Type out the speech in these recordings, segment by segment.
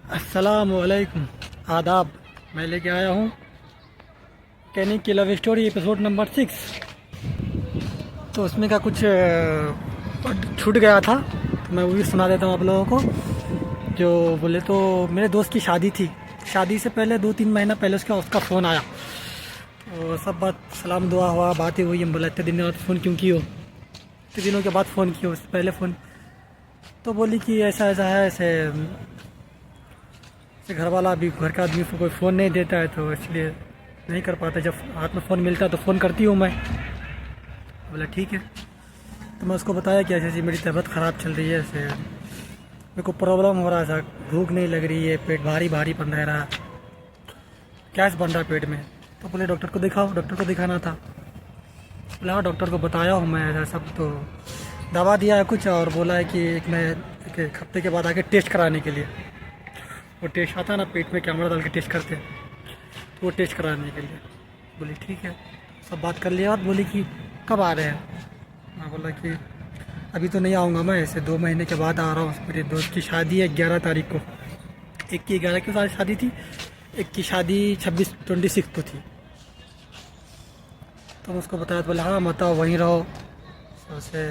अस्सलामुअलैकुम, आदाब। मैं लेके आया हूँ कैनिक की लव स्टोरी एपिसोड नंबर 6। तो उसमें का कुछ छूट गया था, तो मैं वो भी सुना देता हूँ आप लोगों को। जो बोले तो मेरे दोस्त की शादी थी। शादी से पहले 2-3 महीना पहले उसका फ़ोन आया। तो सब बात सलाम दुआ हुआ, बातें हुई। हम बोला इतने दिन बाद फ़ोन क्यों किए हो, इतने दिनों के बाद फ़ोन किए हो, उससे पहले फ़ोन। तो बोली कि ऐसा ऐसा है, ऐसे घर वाला अभी घर का आदमी को कोई फ़ोन नहीं देता है, तो इसलिए नहीं कर पाता। जब हाथ में फ़ोन मिलता है तो फ़ोन करती हूँ मैं। बोला ठीक है। तो मैं उसको बताया कि ऐसे ऐसी मेरी तबीयत ख़राब चल रही है, ऐसे मेरे को प्रॉब्लम हो रहा है, भूख नहीं लग रही है, पेट भारी भारी बन रहा है, गैस बन रहा है पेट में। तो बोले डॉक्टर को दिखाओ, डॉक्टर को दिखाना था। बोला हाँ डॉक्टर को बताया हूँ मैं ऐसा सब। तो दवा दिया है कुछ, और बोला है कि एक हफ्ते के बाद आके टेस्ट कराने के लिए। वो टेस्ट आता है ना, पेट में कैमरा डाल के टेस्ट करते हैं, तो वो टेस्ट कराने के लिए। बोली ठीक है। सब बात कर लिया। और बोली कि कब आ रहे हैं। मैं बोला कि अभी तो नहीं आऊँगा मैं, ऐसे 2 महीने के बाद आ रहा हूँ। मेरे दोस्त की शादी है 11 तारीख को। एक की 11 की शादी थी, एक की शादी 26 को थी। तो मैं उसको बताया। तो बोला हाँ मत आओ, वहीं रहो। तो उसे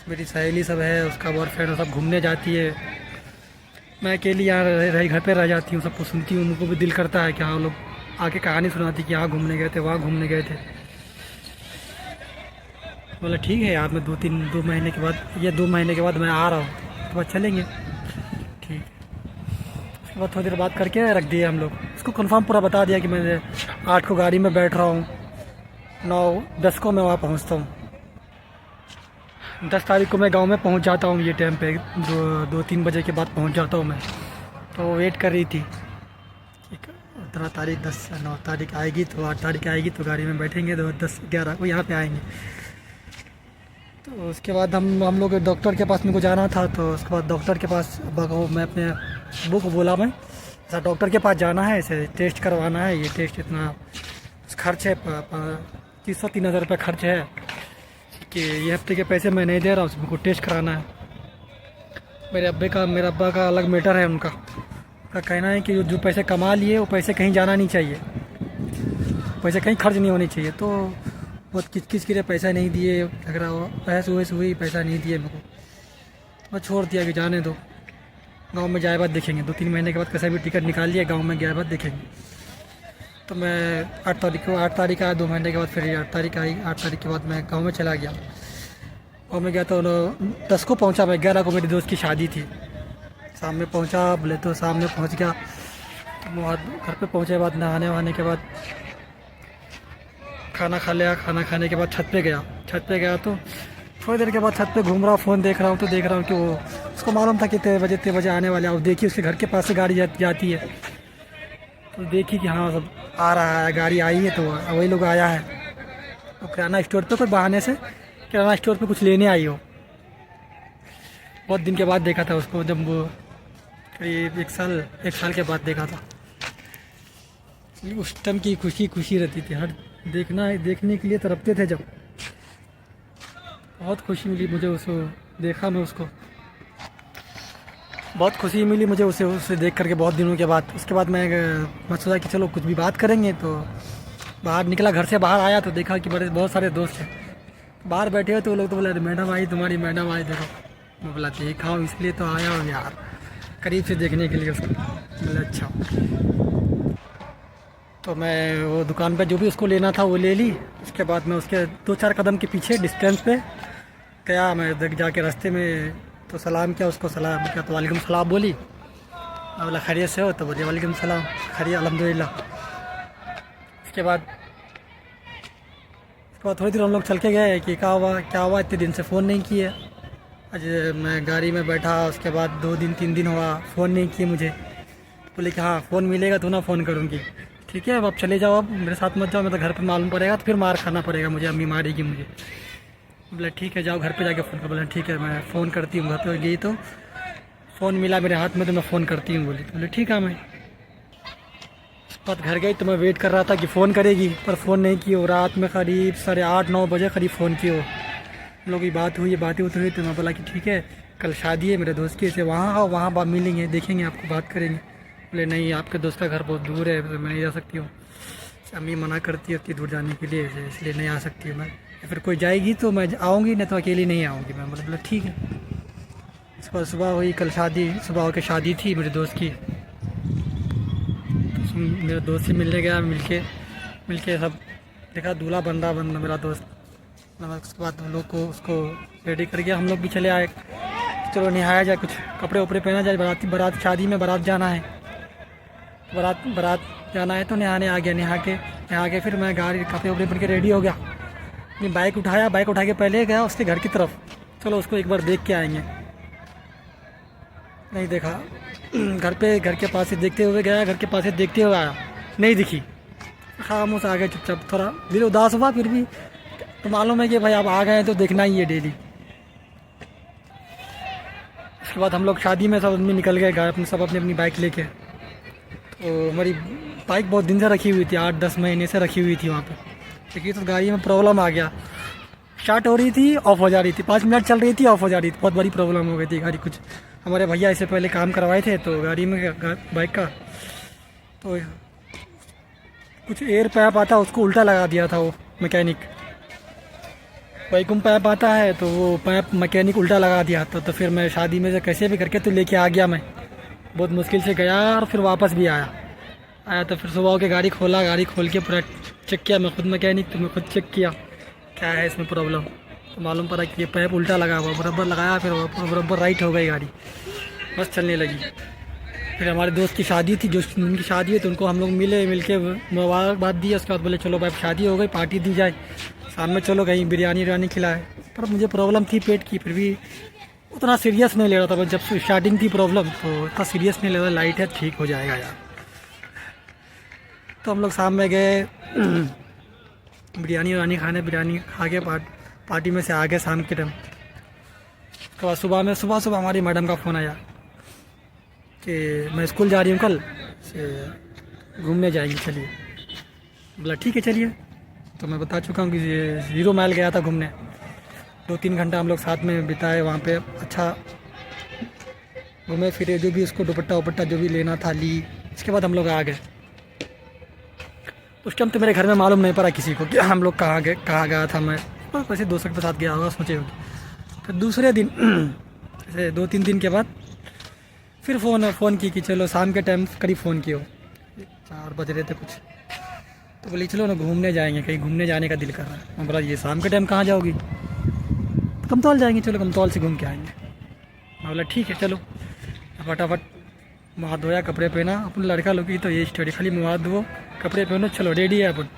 मेरी सहेली सब है, उसका बॉयफ्रेंड सब घूमने जाती है। मैं अकेली यहाँ रह घर पे रह जाती हूँ, सबको सुनती हूँ। उनको भी दिल करता है कि हाँ लोग आके कहानी सुनाती कि यहाँ घूमने गए थे, वहाँ घूमने गए थे। बोला ठीक है यार, मैं 2 महीने के बाद, ये 2 महीने के बाद मैं आ रहा हूँ, तो बाद चलेंगे। ठीक है। उसके बाद थोड़ी देर बात करके रख दिए हम लोग। उसको कंफर्म पूरा बता दिया कि मैं 8 को गाड़ी में बैठ रहा हूँ, 9-10 को मैं वहाँ पहुँचता हूँ। 10 तारीख को मैं गांव में पहुंच जाता हूँ। ये टाइम पे 2-3 बजे के बाद पहुंच जाता हूँ मैं। तो वो वेट कर रही थी कि 15 तारीख 9 तारीख आएगी, तो 8 तारीख आएगी, तो गाड़ी में बैठेंगे, तो 10-11 को यहाँ पे आएंगे। तो उसके बाद हम लोग डॉक्टर के पास मेरे को जाना था। तो उसके बाद डॉक्टर के पास मैं अपने अब्बू को बोला, मैं ऐसा डॉक्टर के पास जाना है, ऐसे टेस्ट करवाना है। ये टेस्ट इतना खर्च है, 300-3 हज़ार रुपये खर्च है कि ये हफ्ते के पैसे मैं नहीं दे रहा हूँ, उसको टेस्ट कराना है। मेरे अब्बा का अलग मैटर है। उनका कहना है कि जो पैसे कमा लिए वो पैसे कहीं जाना नहीं चाहिए, पैसे कहीं खर्च नहीं होने चाहिए। तो बहुत किस के लिए पैसा नहीं दिए, लग रहा हो बहस वहस हुई, पैसा नहीं दिए मेरे को। मैं छोड़ दिया कि जाने दो, गांव में जाए बाद देखेंगे। 2-3 महीने के बाद कैसा भी टिकट निकाल लिया, गांव में गया बाद देखेंगे। तो मैं 8 तारीख आया, 2 महीने के बाद। फिर 8 तारीख आई, 8 तारीख के बाद मैं गाँव में चला गया। गाँव में गया तो 10 को पहुँचा मैं, 11 को मेरी दोस्त की शादी थी। शाम में पहुँचा, बोले तो शाम में पहुँच गया। तो वहाँ घर पे पहुँचे बाद नहाने वहाने के बाद खाना खा लिया। खाना खाने के बाद छत पे गया। तो थोड़ी देर के बाद छत पे घूम रहा हूँ, फ़ोन देख रहा हूँ। तो देख रहा हूँ कि वो, उसको मालूम था कि इतने बजे आने वाले। अब देखी उसके घर के पास से गाड़ी जाती है। तो देखी कि हाँ सब आ रहा है, गाड़ी आई है, तो वही लोग आया है। तो किराना स्टोर पे कोई बहाने से किराना स्टोर पे कुछ लेने आई हो। बहुत दिन के बाद देखा था उसको, जब वो करीब 1 साल के बाद देखा था। उस टाइम की खुशी रहती थी, हर देखने के लिए तरपते थे। जब बहुत खुशी मिली मुझे उसको देखा, मैं उसको बहुत खुशी मिली मुझे उसे देख करके बहुत दिनों के बाद। उसके बाद मैं सोचा कि चलो कुछ भी बात करेंगे। तो बाहर निकला, घर से बाहर आया तो देखा कि बहुत सारे दोस्त हैं बाहर बैठे हुए। तो वो लोग तो बोले मैडम आई, तुम्हारी मैडम आई देखो। मैं बोला देखा हूँ, इसलिए तो आया हूँ यार, करीब से देखने के लिए उसको। बोला अच्छा। तो मैं वो दुकान पे जो भी उसको लेना था वो ले ली। उसके बाद मैं उसके 2-4 कदम के पीछे डिस्टेंस पे गया। मैं देख जाके रास्ते में तो सलाम किया उसको, सलाम किया तो वालेकुम सलाम बोली। मैं बोला खैरियत से हो, तो बोले वालेकुम सलाम, खैरियत अल्हम्दुलिल्लाह। उसके बाद थोड़ी देर हम लोग चल के गए कि क्या हुआ इतने दिन से फ़ोन नहीं किए। आज मैं गाड़ी में बैठा, उसके बाद 2-3 दिन हुआ फ़ोन नहीं किए मुझे। बोले कि हाँ फ़ोन मिलेगा तो ना फ़ोन करूँगी। ठीक है अब आप चले जाओ, अब मेरे साथ मत जाओ, मैं तो घर पे मालूम पड़ेगा तो फिर मार खाना पड़ेगा मुझे, अम्मी मारेगी मुझे। बोला ठीक है जाओ घर पे जाके फ़ोन कर। बोला ठीक है मैं फ़ोन करती हूँ। घर पे गई तो फ़ोन मिला मेरे हाथ में, तो मैं फ़ोन करती हूँ बोली। तो बोले ठीक है। मैं उसके बाद घर गई तो मैं वेट कर रहा था कि फ़ोन करेगी, पर फ़ोन नहीं की। और रात में करीब 8:30-9 बजे करीब फ़ोन की। हम लोग की बातें हुई तो मैं बोला कि ठीक है कल शादी है मेरे दोस्त की, ऐसे वहाँ आओ, वहाँ बात मिलेंगे, देखेंगे, आपको बात करेंगे। बोले नहीं, आपके दोस्त का घर बहुत दूर है, तो मैं नहीं जा सकती हूँ। अम्मी मना करती है उतनी दूर जाने के लिए, इसलिए नहीं आ सकती हूँ मैं। या फिर कोई जाएगी तो मैं आऊँगी, नहीं तो अकेली नहीं आऊँगी मैं। बोला ठीक है। इसके बाद सुबह हुई कल शादी, सुबह होकर शादी थी मेरे दोस्त की। तो मेरे दोस्त से मिलने गया, मिलके सब देखा, दूल्हा बन रहा मेरा दोस्त। उसके बाद हम लोग को उसको रेडी कर गया, हम लोग भी चले आए। चलो नहाया जाए, कुछ कपड़े उपड़े पहना जाए, बारात शादी में बारात जाना है, बारात जाना है तो नहाने आ गया। नहा के फिर मैं गाड़ी कपड़े उपड़े पहन के रेडी हो गया। अपनी बाइक उठा के पहले गया उसके घर की तरफ, चलो उसको एक बार देख के आएंगे। नहीं देखा, घर के पास से देखते हुए गया, घर के पास से देखते हुए आया, नहीं दिखी। खामोश आ गए चुपचाप, थोड़ा दिल उदास हुआ। फिर भी तो मालूम है कि भाई आप आ गए हैं तो देखना ही है डेली। उसके बाद हम लोग शादी में सब आदमी निकल गए, सब अपनी बाइक लेके। तो हमारी बाइक बहुत दिन से रखी हुई थी, 8-10 महीने से रखी हुई थी वहाँ पे। देखिए तो गाड़ी में प्रॉब्लम आ गया, स्टार्ट हो रही थी, ऑफ हो जा रही थी, 5 मिनट चल रही थी, ऑफ हो जा रही थी। बहुत बड़ी प्रॉब्लम हो गई थी गाड़ी। कुछ हमारे भैया इससे पहले काम करवाए थे तो गाड़ी में बाइक का, तो कुछ एयर पैप आता उसको उल्टा लगा दिया था वो मैकेनिक। वैक्यूम पैप आता है तो वो पैप मैकेनिक उल्टा लगा दिया था। तो फिर मैं शादी में से कैसे भी करके तो लेके आ गया। मैं बहुत मुश्किल से गया और फिर वापस भी आया तो फिर सुबह के गाड़ी खोला, गाड़ी खोल के पूरा चेक किया। मैं खुद मैकेनिक, तो मैं खुद चेक किया क्या है इसमें प्रॉब्लम। तो मालूम पड़ा कि ये पैप उल्टा लगा हुआ, बराबर लगाया, फिर बराबर राइट हो गई गाड़ी, बस चलने लगी। फिर हमारे दोस्त की शादी थी, जो उनकी शादी है, तो उनको हम लोग मिल के मुबारकबाद दी। उसके बाद बोले चलो भाई शादी हो गई, पार्टी दी जाए, शाम में चलो कहीं बिरयानी खिलाए। पर मुझे प्रॉब्लम थी पेट की, फिर भी उतना सीरियस नहीं ले रहा था। बस जब स्टार्टिंग थी प्रॉब्लम तो इतना सीरियस नहीं ले रहा, लाइट है, ठीक हो जाएगा यार। तो हम लोग शाम में गए बिरयानी खाने, बिरयानी खा के पार्टी में से आ गए शाम के टाइम। उसके बाद सुबह हमारी मैडम का फ़ोन आया कि मैं स्कूल जा रही हूँ, कल से घूमने जाएंगे, चलिए। बोला ठीक है चलिए। तो मैं बता चुका हूँ कि 0 माइल गया था घूमने, 2-3 घंटा हम लोग साथ में बिताए वहाँ पे। अच्छा घूमे फिरे, जो भी उसको दुपट्टा जो भी लेना था ली। इसके बाद हम लोग आ गए। उस टाइम तो मेरे घर में मालूम नहीं पड़ा किसी को कि हम लोग कहाँ गया था। मैं बस वैसे दोस्तों के साथ गया होगा, सोचे होगी। फिर दूसरे दिन ऐसे 2-3 दिन के बाद फिर फ़ोन की कि चलो शाम के टाइम करीब फ़ोन किया, 4 बज रहे थे कुछ। तो बोली चलो ना घूमने जाएंगे, कहीं घूमने जाने का दिल कर रहा है। मैं बोला ये शाम के टाइम कहाँ जाओगी? कमतौल जाएंगे, चलो कमतौल से घूम के आएंगे। मैं बोला ठीक है चलो। फटाफट मुँह धोया, कपड़े पहना। अपन लड़का लोग की तो ये स्टोरी, खाली मुँह धो, कपड़े पहनो, चलो रेडी है अपन।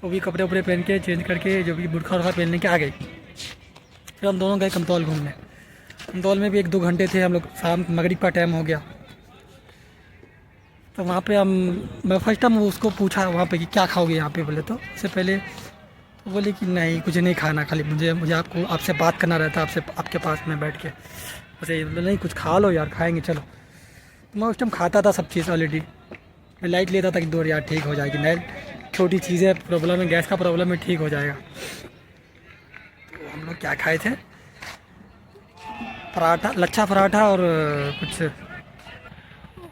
वो भी कपड़े उपड़े पहन के चेंज करके, जो भी बुरखा उर्खा पहनने के आ गई। फिर हम दोनों गए कमतौल घूमने। कमतौल में भी 1-2 घंटे थे हम लोग, शाम मगरिब का टाइम हो गया। तो वहाँ पे मैं फर्स्ट टाइम उसको पूछा वहाँ पे कि क्या खाओगे यहाँ पे। बोले तो उससे पहले तो बोले कि नहीं कुछ नहीं खाना, खाली मुझे आपसे बात करना रहता, आपके पास में बैठ के बस ये। बोले नहीं कुछ खा लो यार, खाएंगे चलो। तो मैं उस टाइम खाता था सब चीज़ ऑलरेडी। मैं लाइट लेता था कि 2 यार ठीक हो जाएगी, नहीं छोटी चीज़ें प्रॉब्लम है, गैस का प्रॉब्लम है, ठीक हो जाएगा। तो हम लोग क्या खाए थे, पराठा, लच्छा पराठा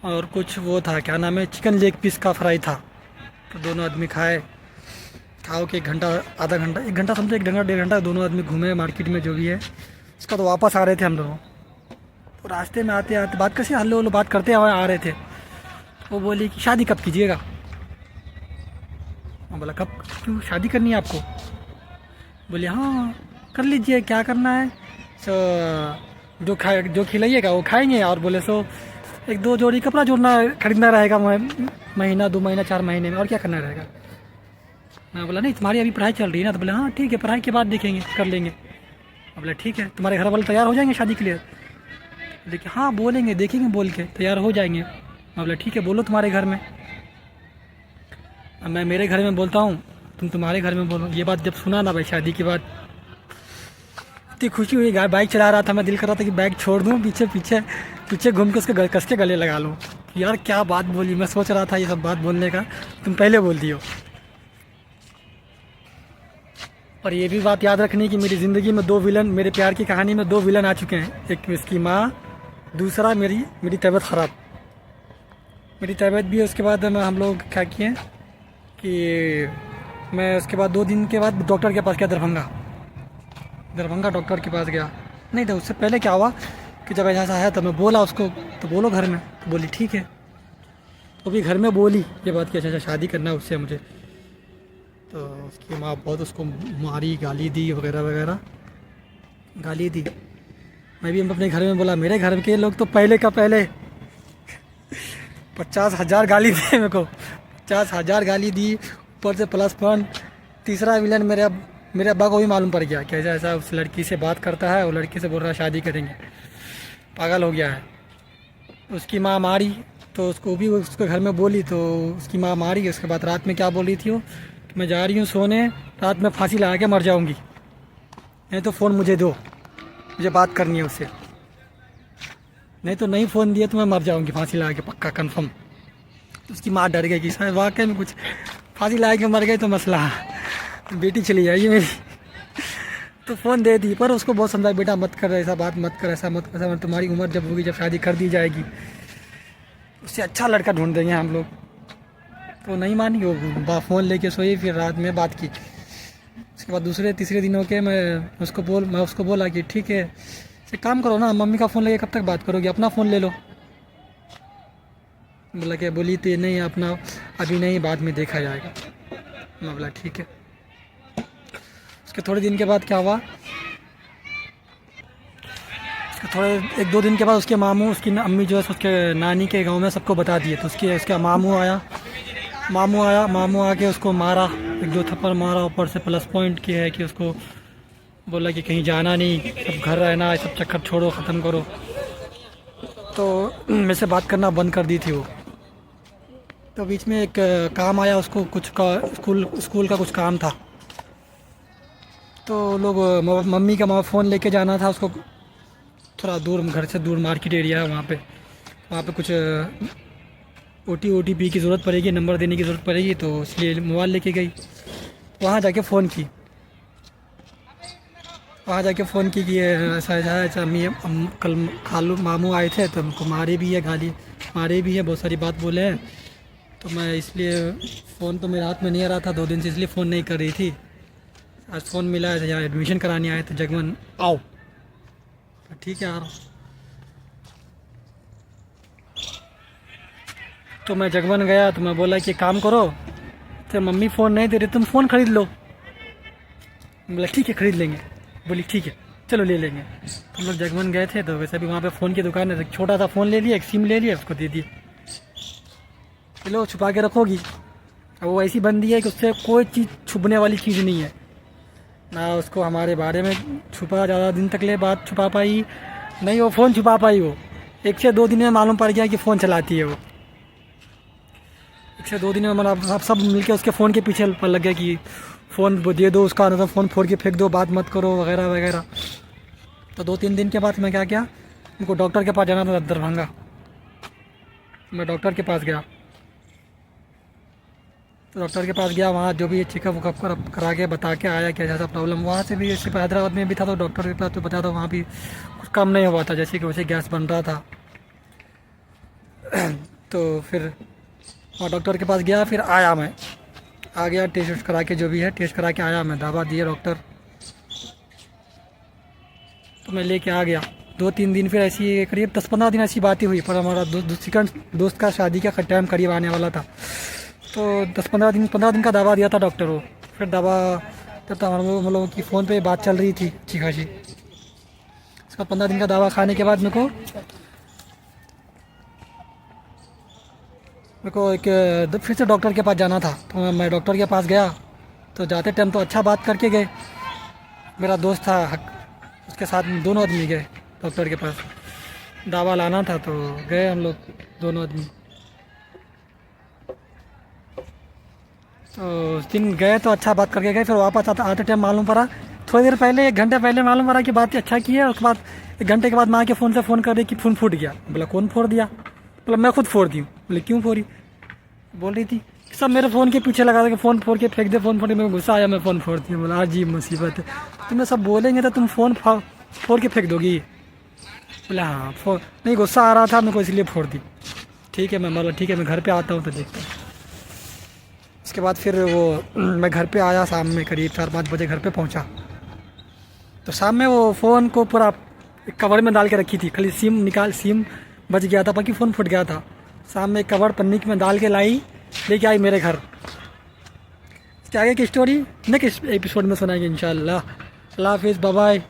और कुछ वो था, क्या नाम है, चिकन लेग पीस का फ्राई था। तो दोनों आदमी खाओ के 1 घंटा, आधा घंटा, 1 घंटा समझो, 1-1.5 घंटा दोनों आदमी घूमे मार्केट में जो भी है। उसका तो वापस आ रहे थे हम लोग। तो रास्ते में आते आते बात कैसे हल्लो बात करते हुए आ रहे थे। वो बोली कि शादी कब कीजिएगा? मैं बोला कब, क्यों शादी करनी है आपको? बोले हाँ कर लीजिए, क्या करना है, सो जो खिलाइएगा वो खाएंगे। और बोले सो 1-2 जोड़ी कपड़ा जोड़ना खरीदना रहेगा महीना 2 महीना 4 महीने में, और क्या करना रहेगा। मैं बोला नहीं तुम्हारी अभी पढ़ाई चल रही है ना। तो बोले हाँ ठीक है, पढ़ाई के बाद देखेंगे, कर लेंगे। मैं बोला ठीक है, तुम्हारे घर वाले तैयार हो जाएंगे शादी के लिए? देखिए हाँ बोलेंगे, देखेंगे, बोल के तैयार हो जाएंगे। मैं बोला ठीक है, बोलो तुम्हारे घर में। अब मैं मेरे घर में बोलता हूँ, तुम तुम्हारे घर में बोलो। ये बात जब सुना ना भाई शादी के बाद, इतनी खुशी हुई। बाइक चला रहा था मैं, दिल कर रहा था कि बाइक छोड़ दूँ, पीछे घूम के उसके कस के गले लगा लूँ। यार क्या बात बोली, मैं सोच रहा था ये सब बात बोलने का, तुम पहले बोल दियो। और ये भी बात याद रखनी कि मेरी ज़िंदगी में 2 विलन, मेरे प्यार की कहानी में 2 विलन आ चुके हैं। एक इसकी माँ, दूसरा मेरी तबीयत ख़राब। मेरी तबीयत भी उसके बाद हम लोग क्या किए कि मैं उसके बाद 2 दिन के बाद डॉक्टर के पास गया, दरभंगा डॉक्टर के पास गया। नहीं तो उससे पहले क्या हुआ कि जब ऐसा है तो मैं बोला उसको, तो बोलो घर में, तो बोली ठीक है। तो भी घर में बोली ये बात कि अच्छा शादी करना है उससे मुझे। तो उसकी माँ बहुत उसको मारी, गाली दी वगैरह वगैरह, गाली दी। मैं भी अपने घर में बोला, मेरे घर के लोग तो पहले का पहले 50,000 गाली दी मेरे को, 50,000 गाली दी, ऊपर से +1। तीसरा विलन मेरे अब्बा को भी मालूम पड़ गया कि ऐसा ऐसा उस लड़की से बात करता है, वो लड़की से बोल रहा है शादी करेंगे, पागल हो गया है। उसकी माँ मारी तो उसको भी उसके घर में बोली, तो उसकी माँ मारी। उसके बाद रात में क्या बोल रही थी वो कि मैं जा रही हूँ सोने, रात में फांसी लगा के मर जाऊँगी, नहीं तो फ़ोन मुझे दो, मुझे बात करनी है उससे, नहीं तो नहीं फ़ोन दिया तो मैं मर जाऊँगी फांसी लगा के, पक्का कंफर्म। तो उसकी माँ डर गई कि शायद वाकई में कुछ फांसी लगा के मर गए तो मसला, बेटी चली जाएगी मेरी। तो फ़ोन दे दी, पर उसको बहुत समझाया, बेटा मत कर, ऐसा बात मत कर, ऐसा मत कर, तुम्हारी उम्र जब होगी, जब शादी कर दी जाएगी, उससे अच्छा लड़का ढूंढ देंगे हम लोग। तो नहीं मानी वो, फ़ोन लेके सोई। फिर रात में बात की। उसके बाद दूसरे तीसरे दिन होके मैं उसको बोला कि ठीक है, एक काम करो ना, मम्मी का फ़ोन लेके कब तक बात करोगे, अपना फ़ोन ले लो। बोला कि बोली तो नहीं, अपना अभी नहीं, बाद में देखा जाएगा। मैं बोला ठीक है। उसके थोड़े दिन के बाद क्या हुआ, उसके थोड़े 1-2 दिन के बाद उसके मामू, उसकी अम्मी जो है उसके नानी के गांव में सबको बता दिए। तो उसका मामू आके उसको मारा, 1-2 थप्पड़ मारा, ऊपर से प्लस पॉइंट किया है कि उसको बोला कि कहीं जाना नहीं, सब घर रहना है, सब चक्कर छोड़ो, ख़त्म करो। तो मेरे से बात करना बंद कर दी थी वो। तो बीच में एक काम आया उसको, कुछ का स्कूल का कुछ काम था। तो लोग मम्मी का फ़ोन लेके जाना था उसको, थोड़ा दूर, घर से दूर मार्केट एरिया है, वहाँ पे कुछ OTP की ज़रूरत पड़ेगी, नंबर देने की ज़रूरत पड़ेगी, तो इसलिए मोबाइल लेके गई। वहाँ जाके फ़ोन की कि ऐसा ऐसा अम्मी कल खालू मामू आए थे तो उनको मारे भी है, बहुत सारी बात बोले हैं। तो मैं इसलिए फ़ोन तो मेरे हाथ में नहीं आ रहा था 2 दिन से, इसलिए फ़ोन नहीं कर रही थी। आज फ़ोन मिला है, यहाँ एडमिशन कराने आए थे, जगमन आओ, तो ठीक है आ रहा हूँ। तो मैं जगमन गया तो मैं बोला कि काम करो, तो मम्मी फ़ोन नहीं दे रही, तुम फ़ोन ख़रीद लो। बोला ठीक है खरीद लेंगे। बोली ठीक है चलो ले लेंगे। तो हम लोग जगमन गए थे, तो वैसे भी वहाँ पे फ़ोन की दुकान है, छोटा सा फ़ोन ले लिया, एक सिम ले लिया, उसको दे दिए, चलो छुपा के रखोगी। अब वो ऐसी बंदी है कि उससे कोई चीज़ छुपने वाली चीज़ नहीं है, ना उसको हमारे बारे में ज़्यादा दिन तक ले बात छुपा पाई, नहीं वो फ़ोन छुपा पाई। वो 1 से 2 दिन में मालूम पड़ गया कि फ़ोन चलाती है वो। 1 से 2 दिन में मतलब आप सब मिलके उसके फ़ोन के पीछे पर लग गए कि फ़ोन दे दो उसका, मतलब फ़ोन फोड़ के फेंक दो, बात मत करो वगैरह वगैरह। तो 2-3 दिन के बाद मैं क्या किया, उनको डॉक्टर के पास जाना था दरभंगा। मैं डॉक्टर के पास गया, तो डॉक्टर के पास गया, वहाँ जो भी चेकअप वकअप करा के बता के आया कि ऐसा प्रॉब्लम। वहाँ से भी जैसे हैदराबाद में भी था, तो डॉक्टर के पास तो बता दो, वहाँ भी कुछ कम नहीं हुआ था, जैसे कि वैसे गैस बन रहा था। तो फिर वहाँ डॉक्टर के पास गया, फिर मैं आ गया, टेस्ट करा के, जो भी है टेस्ट करा के आया मैं, दवा दिए डॉक्टर, तो मैं लेके आ गया। 2-3 दिन फिर ऐसी करीब 10-15 दिन ऐसी बातें हुई, पर हमारा दोस्त का शादी का टाइम करीब आने वाला था। तो 15 दिन का दवा दिया था डॉक्टर वो। फिर दवा तब तक हम लोगों की फ़ोन पे बात चल रही थी अच्छी खासी। इसका 15 दिन का दवा खाने के बाद मेरे को एक फिर से डॉक्टर के पास जाना था। तो मैं डॉक्टर के पास गया, तो जाते टाइम तो अच्छा बात करके गए, मेरा दोस्त था उसके साथ दोनों आदमी गए डॉक्टर के पास, दवा लाना था, तो गए हम लोग दोनों आदमी। तो उस दिन गए तो अच्छा बात करके गए, फिर वापस आते टाइम मालूम पड़ा, थोड़ी देर पहले 1 घंटे पहले मालूम पड़ा कि बात अच्छा की है। उसके बाद 1 घंटे के बाद माँ के फ़ोन से फ़ोन कर रही कि फ़ोन फूट गया। बोला कौन फोड़ दिया? बोला मैं खुद फोड़ दी हूँ। बोले क्यों फोड़ी? बोल रही थी सब मेरे फ़ोन के पीछे लगा था कि फ़ोन फोड़ के फेंक दे, फ़ोन फोड़ के। मेरे को गुस्सा आया, मैं फ़ोन फोड़ दिया। बोला अजीब मुसीबत है, तुम्हें सब बोलेंगे तो तुम फ़ोन फोड़ के फेंक दोगी। बोला हाँ फोड़, नहीं गुस्सा आ रहा था मेरे को इसलिए फोड़ दी। ठीक है, मैं बोला ठीक है, मैं घर पे आता हूँ तो देखता हूँ। उसके बाद फिर वो मैं घर पे आया, शाम में करीब 4-5 बजे घर पे पहुँचा। तो शाम में वो फ़ोन को पूरा कवर में डाल के रखी थी, खाली सिम बच गया था, बाकी फ़ोन फट गया था। शाम में कवर पन्नी में डाल के लेके आई मेरे घर। इसके आगे की स्टोरी नेक्स्ट एपिसोड में सुनाएंगे इंशाल्लाह। अल्लाह हाफिज़, बाय बाय।